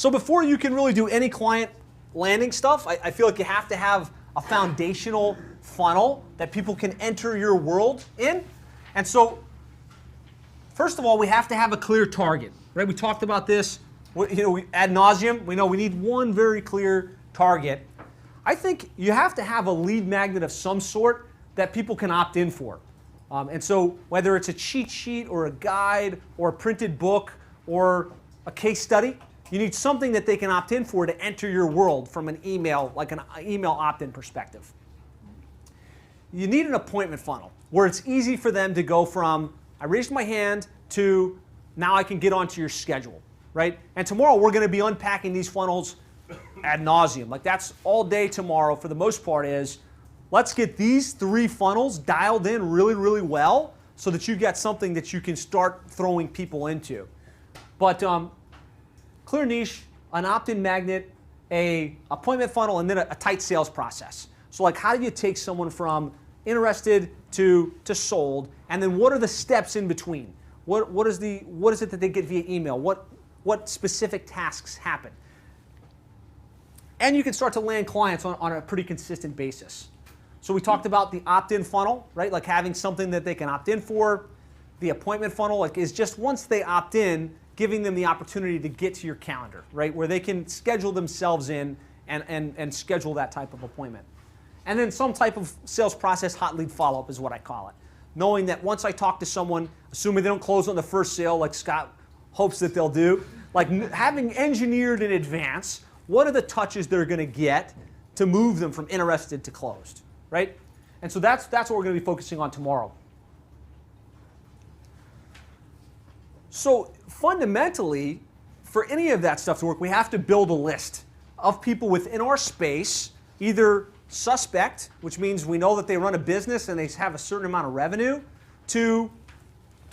So before you can really do any client landing stuff, I feel like you have to have a foundational funnel that people can enter your world in. And so, first of all, we have to have a clear target, right? We talked about this, ad nauseum. We know we need one very clear target. I think you have to have a lead magnet of some sort that people can opt in for. And so whether it's a cheat sheet or a guide or a printed book or a case study, you need something that they can opt in for to enter your world from an email, like an email opt-in perspective. You need an appointment funnel where it's easy for them to go from, I raised my hand, to now I can get onto your schedule, right? And tomorrow we're going to be unpacking these funnels ad nauseum. Like that's all day tomorrow for the most part is, let's get these 3 funnels dialed in really, really well so that you get something that you can start throwing people into. But clear niche, an opt-in magnet, a appointment funnel, and then a tight sales process. So like how do you take someone from interested to sold, and then what are the steps in between? What is it that they get via email? What specific tasks happen? And you can start to land clients on a pretty consistent basis. So we talked about the opt-in funnel, right? Like having something that they can opt in for. The appointment funnel like is just once they opt in, giving them the opportunity to get to your calendar, right? Where they can schedule themselves in and schedule that type of appointment. And then some type of sales process hot lead follow-up is what I call it. Knowing that once I talk to someone, assuming they don't close on the first sale like Scott hopes that they'll do, like having engineered in advance, what are the touches they're going to get to move them from interested to closed, right? And so that's what we're going to be focusing on tomorrow. So fundamentally, for any of that stuff to work, we have to build a list of people within our space, either suspect, which means we know that they run a business and they have a certain amount of revenue, to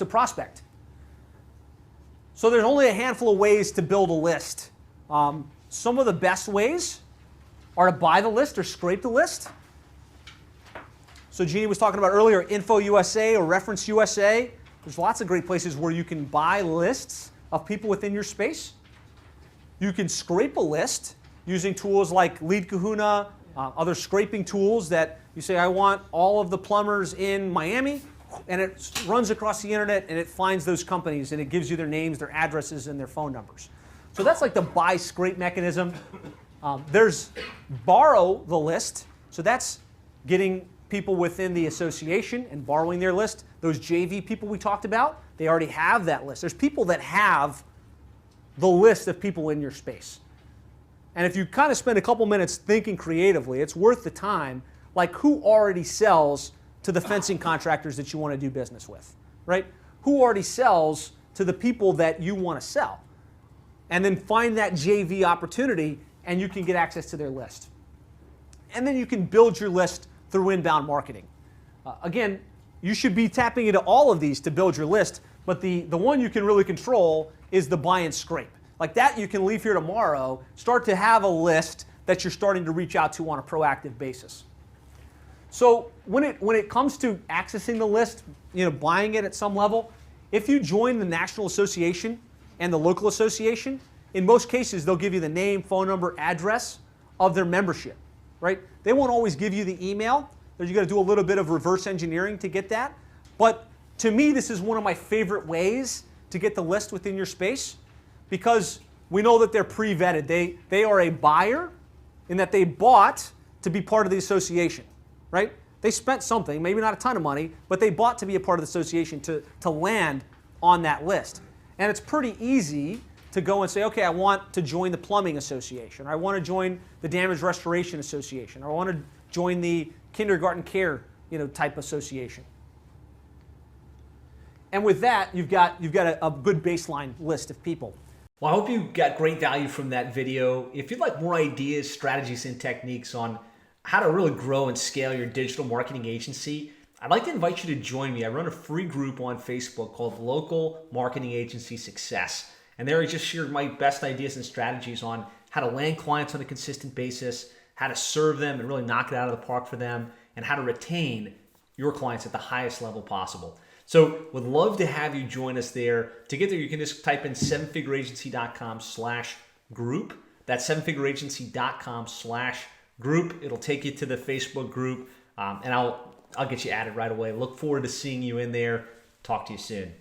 prospect. So there's only a handful of ways to build a list. Some of the best ways are to buy the list or scrape the list. So Jeannie was talking about earlier, Info USA or Reference USA. There's lots of great places where you can buy lists of people within your space. You can scrape a list using tools like Lead Kahuna, other scraping tools that you say, I want all of the plumbers in Miami, and it runs across the internet and it finds those companies and it gives you their names, their addresses, and their phone numbers. So that's like the buy scrape mechanism. There's borrow the list. So that's getting people within the association and borrowing their list. Those JV people we talked about, they already have that list. There's people that have the list of people in your space. And if you kind of spend a couple minutes thinking creatively, it's worth the time, like who already sells to the fencing contractors that you want to do business with, right? Who already sells to the people that you want to sell? And then find that JV opportunity and you can get access to their list. And then you can build your list through inbound marketing. Again, you should be tapping into all of these to build your list, but the one you can really control is the buy and scrape. Like that you can leave here tomorrow, start to have a list that you're starting to reach out to on a proactive basis. So when it comes to accessing the list, buying it at some level, if you join the National Association and the local association, in most cases they'll give you the name, phone number, address of their membership, right? They won't always give you the email. You got to do a little bit of reverse engineering to get that. But to me, this is one of my favorite ways to get the list within your space because we know that they're pre-vetted. They are a buyer in that they bought to be part of the association, right? They spent something, maybe not a ton of money, but they bought to be a part of the association to land on that list. And it's pretty easy to go and say, okay, I want to join the Plumbing Association, or I want to join the Damage Restoration Association, or I want to join the Kindergarten Care type association. And with that, you've got a good baseline list of people. Well, I hope you got great value from that video. If you'd like more ideas, strategies, and techniques on how to really grow and scale your digital marketing agency, I'd like to invite you to join me. I run a free group on Facebook called Local Marketing Agency Success. And there I just share my best ideas and strategies on how to land clients on a consistent basis, how to serve them and really knock it out of the park for them, and how to retain your clients at the highest level possible. So would love to have you join us there. To get there, you can just type in sevenfigureagency.com/group. group. That's sevenfigureagency.com/group. It'll take you to the Facebook group, and I'll get you added right away. Look forward to seeing you in there. Talk to you soon.